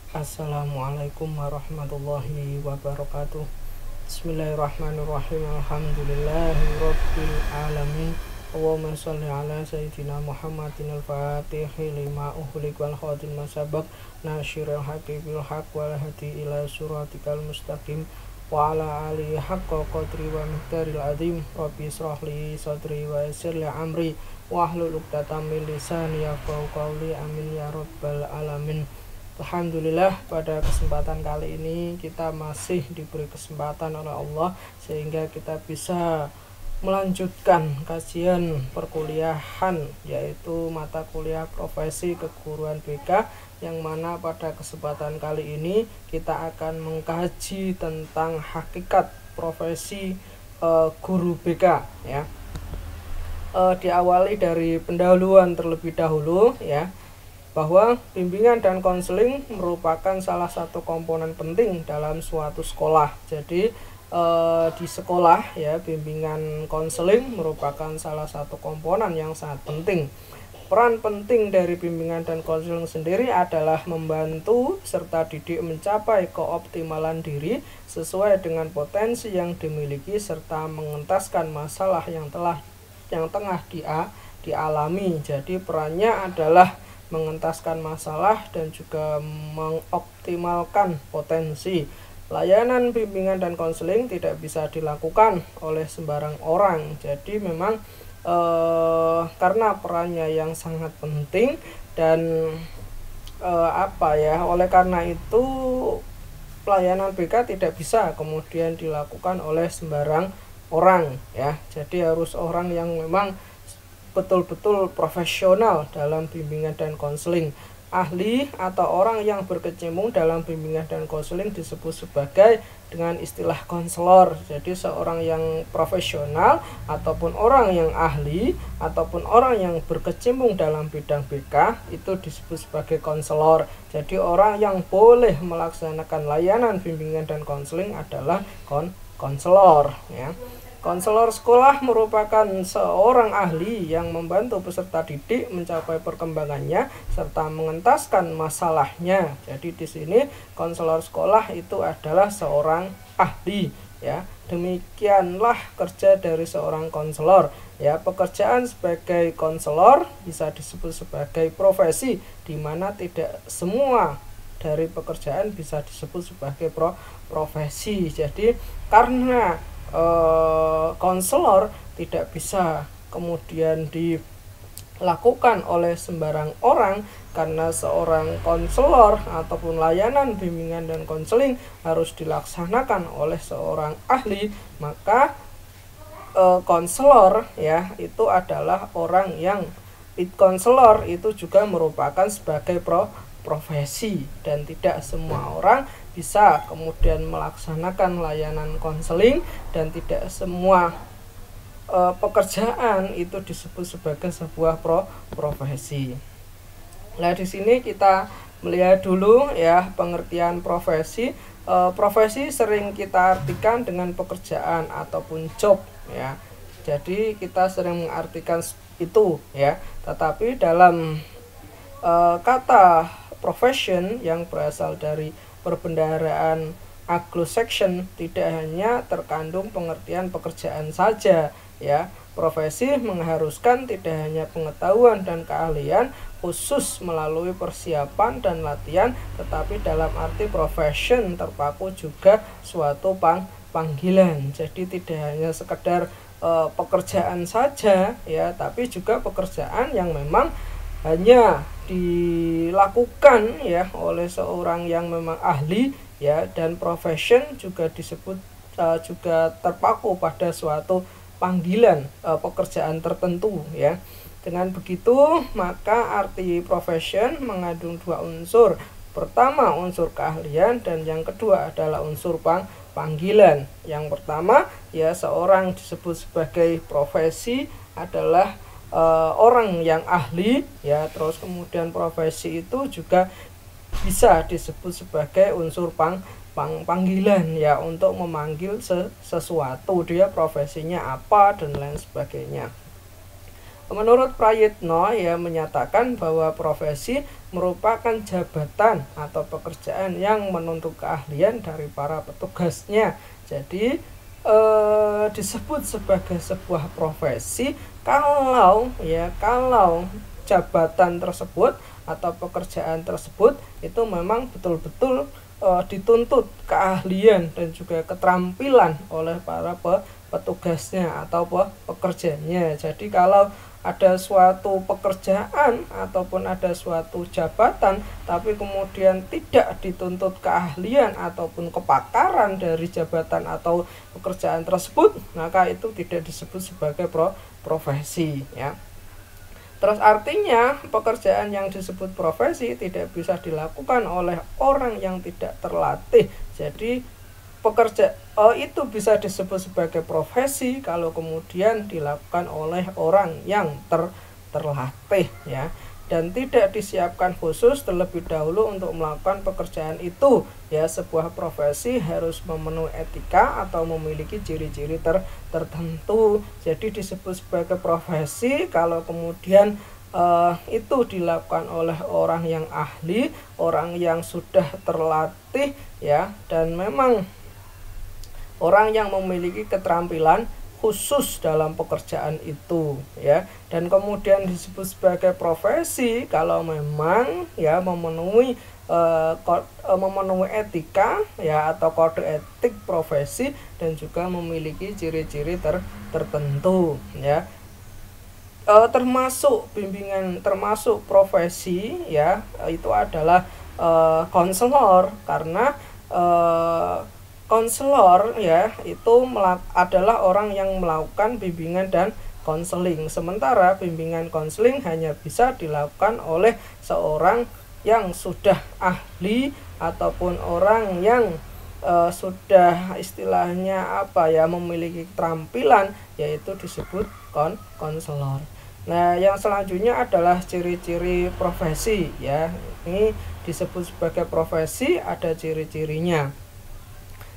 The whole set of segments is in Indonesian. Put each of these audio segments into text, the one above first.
Assalamualaikum warahmatullahi wabarakatuh. Bismillahirrahmanirrahim. Alhamdulillahirabbil alamin. Allahumma shalli ala sayyidina Muhammadin al-fatihi lima ughliq wal khatim sabaq nasyiril haqqi bil haqq wal hadi ila siratikal mustaqim wa ala alihi haqqa qadri wa miqdaril azim. Rabbi israh li sadri wa yassir li amri wahlul 'uqdatam min lisani yafqahu qawli. Amin ya rabbal alamin. Alhamdulillah, pada kesempatan kali ini kita masih diberi kesempatan oleh Allah sehingga kita bisa melanjutkan kajian perkuliahan, yaitu mata kuliah profesi keguruan BK, yang mana pada kesempatan kali ini kita akan mengkaji tentang hakikat profesi guru BK ya. Diawali dari pendahuluan terlebih dahulu ya, bahwa bimbingan dan konseling merupakan salah satu komponen penting dalam suatu sekolah. Jadi di sekolah ya, bimbingan konseling merupakan salah satu komponen yang sangat penting. Peran penting dari bimbingan dan konseling sendiri adalah membantu serta didik mencapai keoptimalan diri sesuai dengan potensi yang dimiliki serta mengentaskan masalah yang tengah dialami. Jadi perannya adalah mengentaskan masalah dan juga mengoptimalkan potensi. Layanan bimbingan dan konseling tidak bisa dilakukan oleh sembarang orang. Jadi memang karena perannya yang sangat penting dan oleh karena itu pelayanan BK tidak bisa kemudian dilakukan oleh sembarang orang ya. Jadi harus orang yang memang betul-betul profesional dalam bimbingan dan konseling. Ahli atau orang yang berkecimpung dalam bimbingan dan konseling disebut sebagai dengan istilah konselor. Jadi seorang yang profesional ataupun orang yang ahli ataupun orang yang berkecimpung dalam bidang BK itu disebut sebagai konselor. Jadi orang yang boleh melaksanakan layanan bimbingan dan konseling adalah konselor ya. Konselor sekolah merupakan seorang ahli yang membantu peserta didik mencapai perkembangannya serta mengentaskan masalahnya. Jadi di sini konselor sekolah itu adalah seorang ahli ya. Demikianlah kerja dari seorang konselor ya. Pekerjaan sebagai konselor bisa disebut sebagai profesi, di mana tidak semua dari pekerjaan bisa disebut sebagai profesi. Jadi karena konselor tidak bisa kemudian dilakukan oleh sembarang orang, karena seorang konselor ataupun layanan bimbingan dan konseling harus dilaksanakan oleh seorang ahli, maka konselor ya itu adalah orang yang konselor itu juga merupakan sebagai profesi, dan tidak semua orang bisa kemudian melaksanakan layanan konseling, dan tidak semua pekerjaan itu disebut sebagai sebuah profesi. Nah, di sini kita melihat dulu ya pengertian profesi. Profesi sering kita artikan dengan pekerjaan ataupun job ya. Jadi kita sering mengartikan itu ya. Tetapi dalam kata profession yang berasal dari perbendaharaan Anglo-Saxon tidak hanya terkandung pengertian pekerjaan saja ya. Profesi mengharuskan tidak hanya pengetahuan dan keahlian khusus melalui persiapan dan latihan, tetapi dalam arti profession terpaku juga suatu panggilan. Jadi tidak hanya sekedar pekerjaan saja ya, tapi juga pekerjaan yang memang hanya dilakukan ya oleh seorang yang memang ahli ya. Dan profession juga disebut juga terpaku pada suatu panggilan pekerjaan tertentu ya. Dengan begitu maka arti profession mengandung dua unsur. Pertama unsur keahlian, dan yang kedua adalah unsur panggilan. Yang pertama ya, seorang disebut sebagai profesi adalah orang yang ahli ya. Terus kemudian profesi itu juga bisa disebut sebagai unsur panggilan ya, untuk memanggil sesuatu, dia profesinya apa dan lain sebagainya. Menurut Prayitno ya menyatakan bahwa profesi merupakan jabatan atau pekerjaan yang menuntut keahlian dari para petugasnya. Jadi disebut sebagai sebuah profesi kalau jabatan tersebut atau pekerjaan tersebut itu memang betul-betul dituntut keahlian dan juga keterampilan oleh para petugasnya atau pekerjanya. Jadi kalau ada suatu pekerjaan ataupun ada suatu jabatan tapi kemudian tidak dituntut keahlian ataupun kepakaran dari jabatan atau pekerjaan tersebut, maka itu tidak disebut sebagai profesi ya. Terus artinya pekerjaan yang disebut profesi tidak bisa dilakukan oleh orang yang tidak terlatih. Jadi itu bisa disebut sebagai profesi kalau kemudian dilakukan oleh orang yang terlatih ya, dan tidak disiapkan khusus terlebih dahulu untuk melakukan pekerjaan itu ya. Sebuah profesi harus memenuhi etika atau memiliki ciri-ciri tertentu. Jadi disebut sebagai profesi kalau kemudian itu dilakukan oleh orang yang ahli, orang yang sudah terlatih ya, dan memang orang yang memiliki keterampilan khusus dalam pekerjaan itu ya. Dan kemudian disebut sebagai profesi kalau memang ya memenuhi etika ya atau kode etik profesi dan juga memiliki ciri-ciri tertentu ya. Termasuk profesi ya itu adalah konselor, karena konselor ya itu adalah orang yang melakukan bimbingan dan konseling. Sementara bimbingan konseling hanya bisa dilakukan oleh seorang yang sudah ahli ataupun orang yang sudah istilahnya memiliki keterampilan, yaitu disebut konselor. Nah, yang selanjutnya adalah ciri-ciri profesi ya. Ini disebut sebagai profesi, ada ciri-cirinya.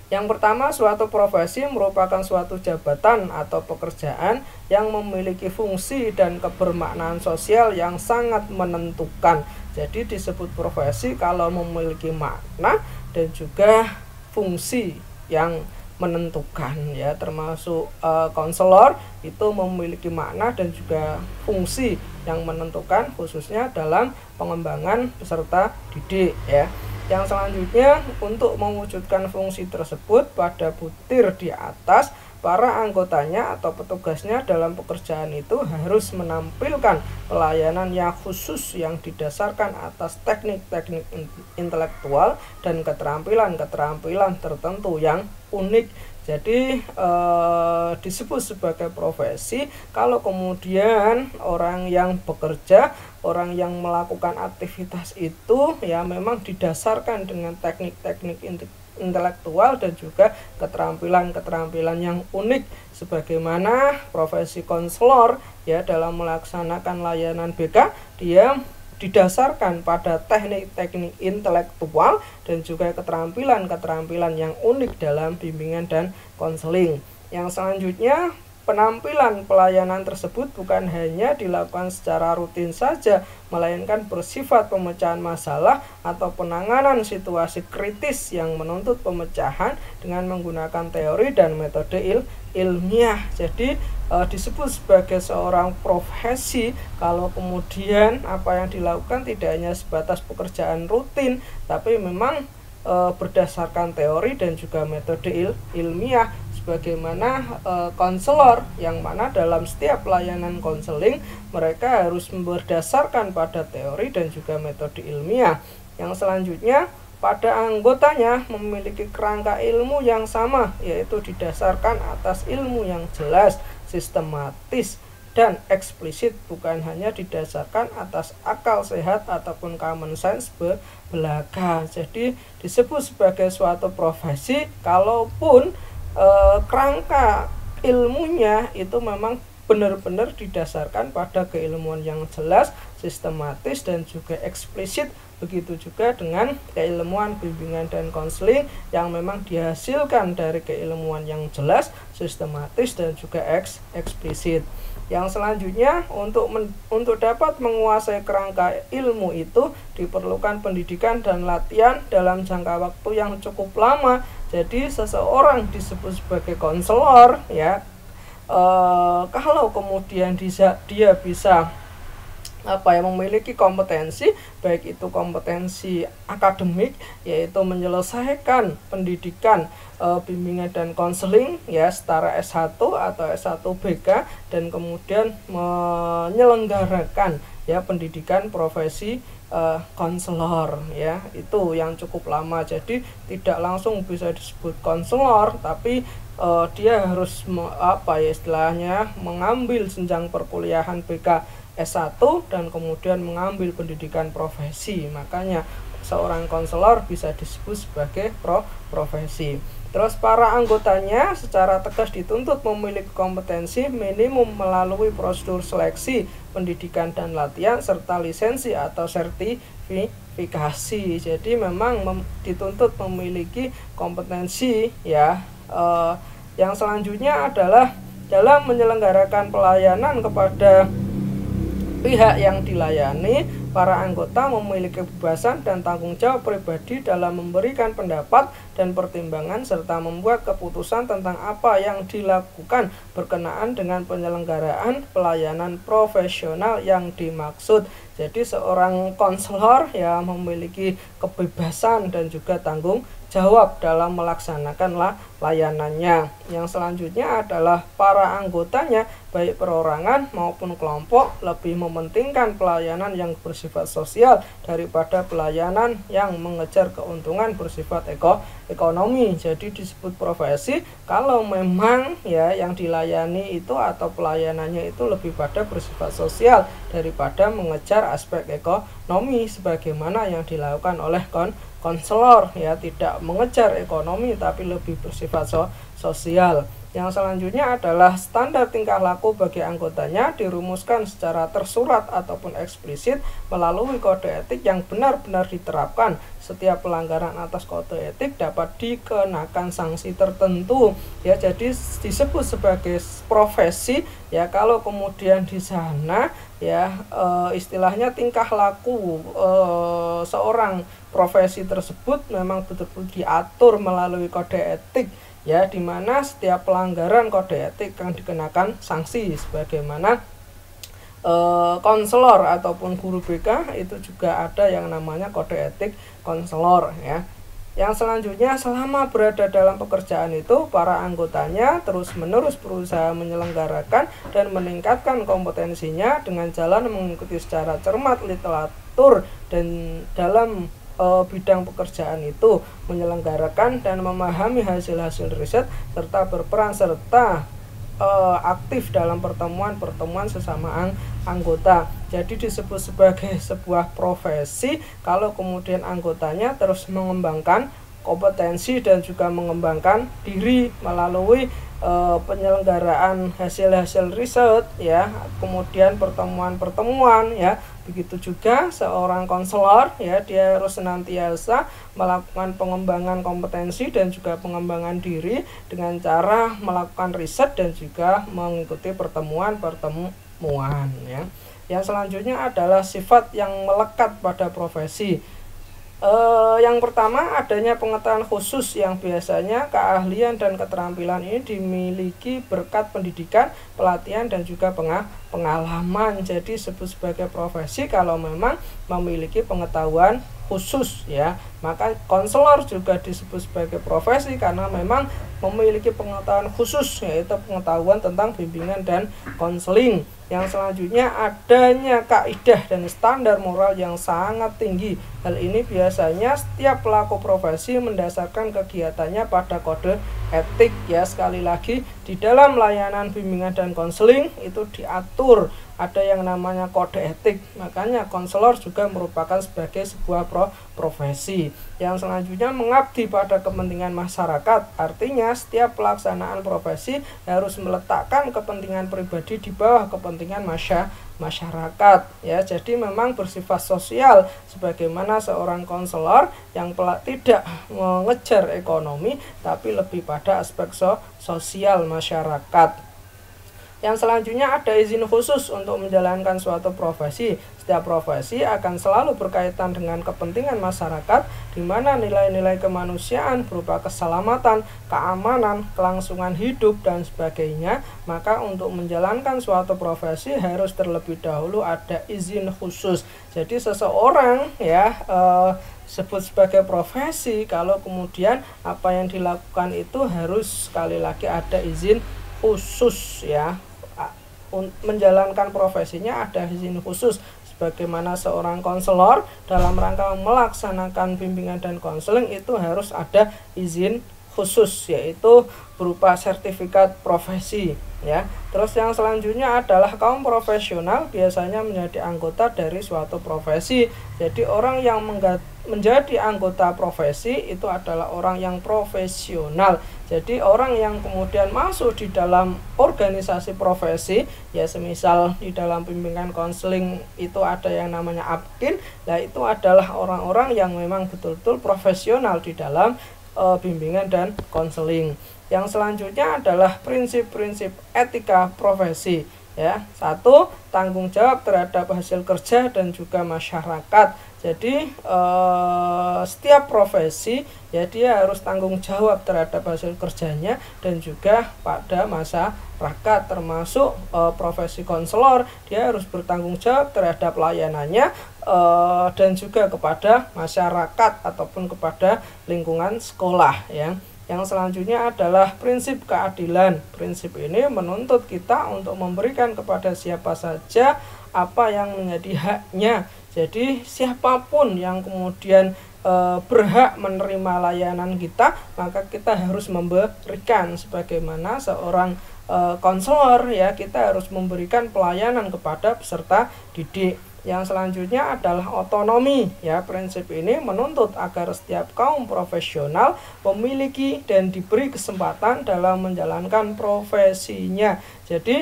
Yang pertama, suatu profesi merupakan suatu jabatan atau pekerjaan yang memiliki fungsi dan kebermaknaan sosial yang sangat menentukan. Jadi disebut profesi kalau memiliki makna dan juga fungsi yang menentukan ya, termasuk konselor itu memiliki makna dan juga fungsi yang menentukan khususnya dalam pengembangan peserta didik ya. Yang selanjutnya, untuk mewujudkan fungsi tersebut pada butir di atas, para anggotanya atau petugasnya dalam pekerjaan itu harus menampilkan pelayanan yang khusus yang didasarkan atas teknik-teknik intelektual dan keterampilan-keterampilan tertentu yang unik. Jadi disebut sebagai profesi kalau kemudian orang yang bekerja, orang yang melakukan aktivitas itu ya memang didasarkan dengan teknik-teknik intelektual dan juga keterampilan-keterampilan yang unik, sebagaimana profesi konselor ya dalam melaksanakan layanan BK dia didasarkan pada teknik-teknik intelektual dan juga keterampilan-keterampilan yang unik dalam bimbingan dan konseling. Yang selanjutnya, penampilan pelayanan tersebut bukan hanya dilakukan secara rutin saja, melainkan bersifat pemecahan masalah atau penanganan situasi kritis yang menuntut pemecahan dengan menggunakan teori dan metode ilmiah. Jadi disebut sebagai seorang profesi kalau kemudian apa yang dilakukan tidak hanya sebatas pekerjaan rutin, tapi memang berdasarkan teori dan juga metode ilmiah, sebagaimana konselor yang mana dalam setiap pelayanan konseling mereka harus berdasarkan pada teori dan juga metode ilmiah. Yang selanjutnya, pada anggotanya memiliki kerangka ilmu yang sama, yaitu didasarkan atas ilmu yang jelas, sistematis, dan eksplisit, bukan hanya didasarkan atas akal sehat ataupun common sense belaka. Jadi disebut sebagai suatu profesi kalaupun kerangka ilmunya itu memang benar-benar didasarkan pada keilmuan yang jelas, sistematis, dan juga eksplisit. Begitu juga dengan keilmuan bimbingan dan konseling yang memang dihasilkan dari keilmuan yang jelas, sistematis, dan juga eksplisit. Yang selanjutnya, untuk dapat menguasai kerangka ilmu itu diperlukan pendidikan dan latihan dalam jangka waktu yang cukup lama. Jadi seseorang disebut sebagai konselor ya, kalau kemudian dia bisa memiliki kompetensi, baik itu kompetensi akademik, yaitu menyelesaikan pendidikan bimbingan dan konseling ya setara S1 atau S1 BK, dan kemudian menyelenggarakan ya pendidikan profesi konselor ya, itu yang cukup lama. Jadi tidak langsung bisa disebut konselor, tapi dia harus istilahnya mengambil jenjang perkuliahan BK S1 dan kemudian mengambil pendidikan profesi. Makanya seorang konselor bisa disebut sebagai profesi. Terus para anggotanya secara tegas dituntut memiliki kompetensi minimum melalui prosedur seleksi, pendidikan dan latihan, serta lisensi atau sertifikasi. Jadi memang dituntut memiliki kompetensi ya. Yang selanjutnya adalah dalam menyelenggarakan pelayanan kepada pihak yang dilayani, para anggota memiliki kebebasan dan tanggung jawab pribadi dalam memberikan pendapat dan pertimbangan serta membuat keputusan tentang apa yang dilakukan berkenaan dengan penyelenggaraan pelayanan profesional yang dimaksud. Jadi seorang konselor ya memiliki kebebasan dan juga tanggung jawab dalam melaksanakan layanannya. Yang selanjutnya adalah para anggotanya baik perorangan maupun kelompok lebih mementingkan pelayanan yang bersifat sosial daripada pelayanan yang mengejar keuntungan bersifat ekonomi. Jadi disebut profesi kalau memang ya yang dilayani itu atau pelayanannya itu lebih pada bersifat sosial daripada mengejar aspek ekonomi sebagaimana yang dilakukan oleh konselor ya, tidak mengejar ekonomi tapi lebih bersifat sosial. Yang selanjutnya adalah standar tingkah laku bagi anggotanya dirumuskan secara tersurat ataupun eksplisit melalui kode etik yang benar-benar diterapkan. Setiap pelanggaran atas kode etik dapat dikenakan sanksi tertentu ya. Jadi disebut sebagai profesi ya kalau kemudian di sana ya istilahnya tingkah laku seorang profesi tersebut memang betul-betul diatur melalui kode etik ya, di mana setiap pelanggaran kode etik akan dikenakan sanksi sebagaimana konselor ataupun guru BK itu juga ada yang namanya kode etik konselor ya. Yang selanjutnya, selama berada dalam pekerjaan itu, para anggotanya terus-menerus berusaha menyelenggarakan dan meningkatkan kompetensinya dengan jalan mengikuti secara cermat literatur dan dalam bidang pekerjaan itu, menyelenggarakan dan memahami hasil-hasil riset, serta berperan serta aktif dalam pertemuan-pertemuan sesama anggota. Jadi disebut sebagai sebuah profesi kalau kemudian anggotanya terus mengembangkan kompetensi dan juga mengembangkan diri melalui penyelenggaraan hasil-hasil riset ya, kemudian pertemuan-pertemuan ya. Begitu juga seorang konselor ya, dia harus senantiasa melakukan pengembangan kompetensi dan juga pengembangan diri dengan cara melakukan riset dan juga mengikuti pertemuan-pertemuan ya. Yang selanjutnya adalah sifat yang melekat pada profesi. Yang pertama, adanya pengetahuan khusus yang biasanya keahlian dan keterampilan ini dimiliki berkat pendidikan, pelatihan dan juga pengalaman. Jadi disebut sebagai profesi kalau memang memiliki pengetahuan khusus ya. Maka konselor juga disebut sebagai profesi karena memang memiliki pengetahuan khusus, yaitu pengetahuan tentang bimbingan dan konseling. Yang selanjutnya, adanya kaidah dan standar moral yang sangat tinggi. Hal ini biasanya setiap pelaku profesi mendasarkan kegiatannya pada kode etik ya. Sekali lagi, di dalam layanan bimbingan dan konseling itu diatur ada yang namanya kode etik. Makanya konselor juga merupakan sebagai sebuah profesi. Yang selanjutnya, mengabdi pada kepentingan masyarakat. Artinya setiap pelaksanaan profesi harus meletakkan kepentingan pribadi di bawah kepentingan masyarakat ya. Jadi memang bersifat sosial sebagaimana seorang konselor yang tidak mengejar ekonomi tapi lebih pada aspek sosial masyarakat. Yang selanjutnya ada izin khusus untuk menjalankan suatu profesi. Setiap profesi akan selalu berkaitan dengan kepentingan masyarakat, di mana nilai-nilai kemanusiaan berupa keselamatan, keamanan, kelangsungan hidup, dan sebagainya. Maka untuk menjalankan suatu profesi harus terlebih dahulu ada izin khusus. Jadi seseorang sebut sebagai profesi kalau kemudian apa yang dilakukan itu harus sekali lagi ada izin khusus ya. Menjalankan profesinya ada izin khusus, sebagaimana seorang konselor dalam rangka melaksanakan bimbingan dan konseling itu harus ada izin khusus, yaitu berupa sertifikat profesi ya. Terus yang selanjutnya adalah kaum profesional biasanya menjadi anggota dari suatu profesi. Jadi orang yang menjadi anggota profesi itu adalah orang yang profesional. Jadi orang yang kemudian masuk di dalam organisasi profesi, ya semisal di dalam bimbingan konseling itu ada yang namanya apkin, nah itu adalah orang-orang yang memang betul-betul profesional di dalam bimbingan dan konseling. Yang selanjutnya adalah prinsip-prinsip etika profesi ya. 1. Tanggung jawab terhadap hasil kerja dan juga masyarakat. Jadi setiap profesi ya dia harus tanggung jawab terhadap hasil kerjanya dan juga pada masyarakat, termasuk profesi konselor dia harus bertanggung jawab terhadap layanannya dan juga kepada masyarakat ataupun kepada lingkungan sekolah ya. Yang selanjutnya adalah prinsip keadilan. Prinsip ini menuntut kita untuk memberikan kepada siapa saja apa yang menjadi haknya. Jadi siapapun yang kemudian berhak menerima layanan kita, maka kita harus memberikan. Sebagaimana seorang konselor ya, kita harus memberikan pelayanan kepada peserta didik. Yang selanjutnya adalah otonomi ya. Prinsip ini menuntut agar setiap kaum profesional memiliki dan diberi kesempatan dalam menjalankan profesinya. Jadi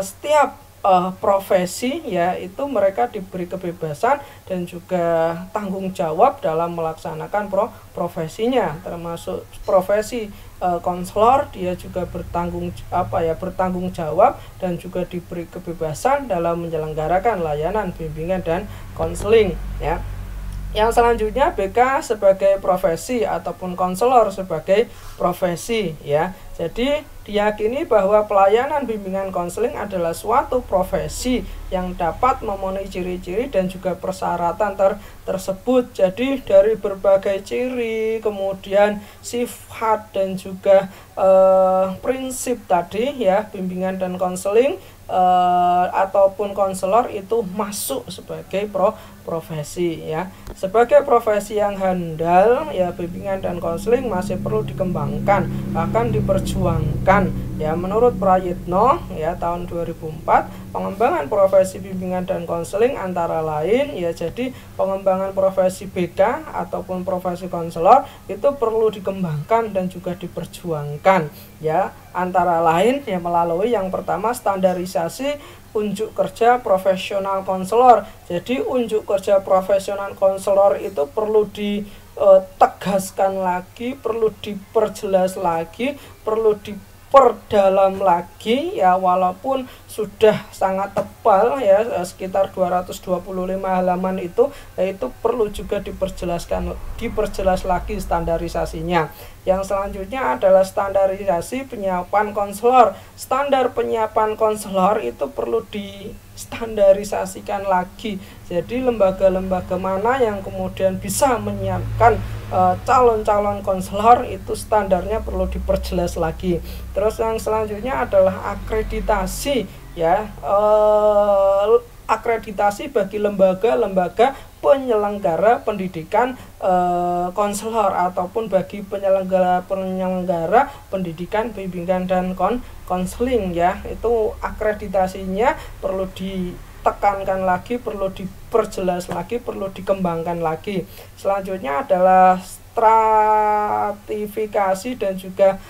setiap profesi ya itu mereka diberi kebebasan dan juga tanggung jawab dalam melaksanakan profesinya, termasuk profesi konselor dia juga bertanggung jawab dan juga diberi kebebasan dalam menyelenggarakan layanan bimbingan dan konseling ya. Yang selanjutnya BK sebagai profesi ataupun konselor sebagai profesi ya. Jadi diyakini bahwa pelayanan bimbingan konseling adalah suatu profesi yang dapat memenuhi ciri-ciri dan juga persyaratan tersebut. Jadi dari berbagai ciri, kemudian sifat dan juga prinsip tadi ya, bimbingan dan konseling ataupun konselor itu masuk sebagai profesi ya. Sebagai profesi yang handal ya, bimbingan dan konseling masih perlu dikembangkan bahkan diperjuangkan ya. Menurut Prayitno ya tahun 2004, pengembangan profesi bimbingan dan konseling antara lain ya, jadi pengembangan profesi BK ataupun profesi konselor itu perlu dikembangkan dan juga diperjuangkan ya, antara lain ya melalui yang pertama standarisasi unjuk kerja profesional konselor. Jadi unjuk kerja profesional konselor itu perlu ditegaskan lagi, perlu diperjelas lagi, perlu diperdalam lagi ya, walaupun sudah sangat tebal ya, sekitar 225 halaman itu perlu juga diperjelas lagi standarisasinya. Yang selanjutnya adalah standarisasi penyiapan konselor. Standar penyiapan konselor itu perlu distandarisasikan lagi. Jadi lembaga-lembaga mana yang kemudian bisa menyiapkan calon-calon konselor itu standarnya perlu diperjelas lagi. Terus yang selanjutnya adalah akreditasi ya, akreditasi bagi lembaga-lembaga penyelenggara pendidikan konselor ataupun bagi penyelenggara pendidikan bimbingan dan konseling ya. Itu akreditasinya perlu ditekankan lagi, perlu diperjelas lagi, perlu dikembangkan lagi. Selanjutnya adalah stratifikasi dan juga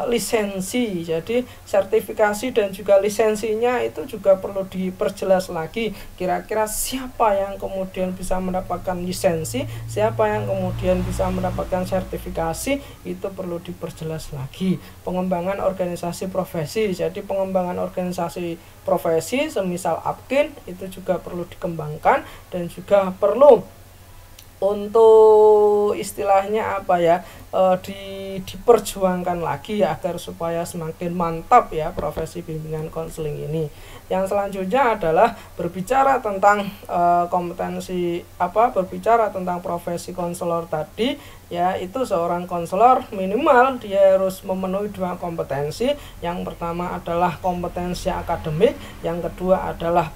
lisensi. Jadi sertifikasi dan juga lisensinya itu juga perlu diperjelas lagi, kira-kira siapa yang kemudian bisa mendapatkan lisensi, siapa yang kemudian bisa mendapatkan sertifikasi, itu perlu diperjelas lagi. Pengembangan organisasi profesi, jadi pengembangan organisasi profesi semisal APKIN itu juga perlu dikembangkan dan juga perlu untuk istilahnya apa ya, diperjuangkan lagi agar supaya semakin mantap ya profesi bimbingan konseling ini. Yang selanjutnya adalah berbicara tentang kompetensi berbicara tentang profesi konselor tadi ya, itu seorang konselor minimal dia harus memenuhi 2 kompetensi. Yang pertama adalah kompetensi akademik, yang kedua adalah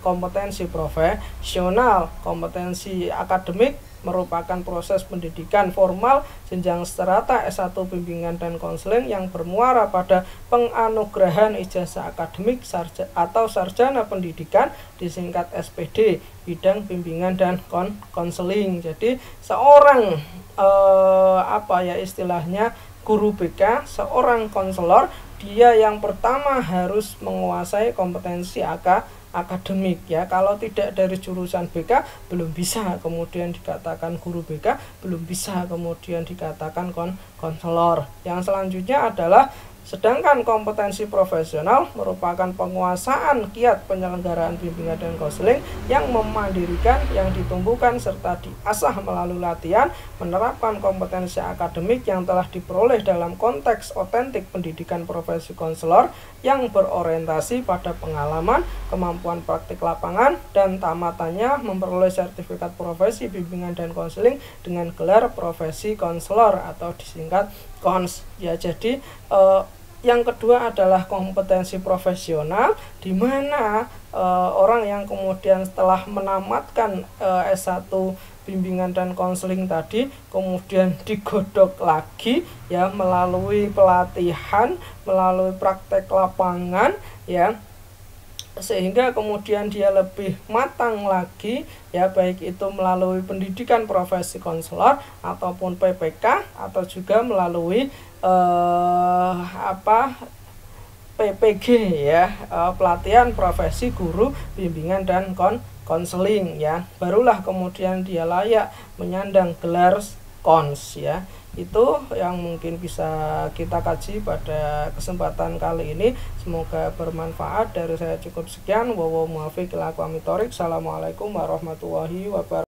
kompetensi profesional. Kompetensi akademik merupakan proses pendidikan formal jenjang strata S1 bimbingan dan konseling yang bermuara pada penganugerahan ijazah akademik atau sarjana pendidikan disingkat SPD bidang bimbingan dan konseling. Jadi seorang istilahnya guru BK, seorang konselor, dia yang pertama harus menguasai kompetensi akademik ya. Kalau tidak dari jurusan BK belum bisa kemudian dikatakan guru BK, belum bisa kemudian dikatakan konselor. Yang selanjutnya adalah sedangkan kompetensi profesional merupakan penguasaan kiat penyelenggaraan bimbingan dan konseling yang memandirikan, yang ditumbuhkan serta diasah melalui latihan, menerapkan kompetensi akademik yang telah diperoleh dalam konteks otentik pendidikan profesi konselor yang berorientasi pada pengalaman, kemampuan praktik lapangan, dan tamatannya memperoleh sertifikat profesi bimbingan dan konseling dengan gelar profesi konselor atau disingkat KONS ya. Jadi yang kedua adalah kompetensi profesional, di mana orang yang kemudian setelah menamatkan S1 bimbingan dan konseling tadi kemudian digodok lagi ya melalui pelatihan, melalui praktek lapangan ya, sehingga kemudian dia lebih matang lagi ya, baik itu melalui pendidikan profesi konselor ataupun PPK atau juga melalui PPG ya, pelatihan profesi guru bimbingan dan konseling ya, barulah kemudian dia layak menyandang gelar KONS ya. Itu yang mungkin bisa kita kaji pada kesempatan kali ini. Semoga bermanfaat. Dari saya cukup sekian. Assalamualaikum warahmatullahi wabarakatuh.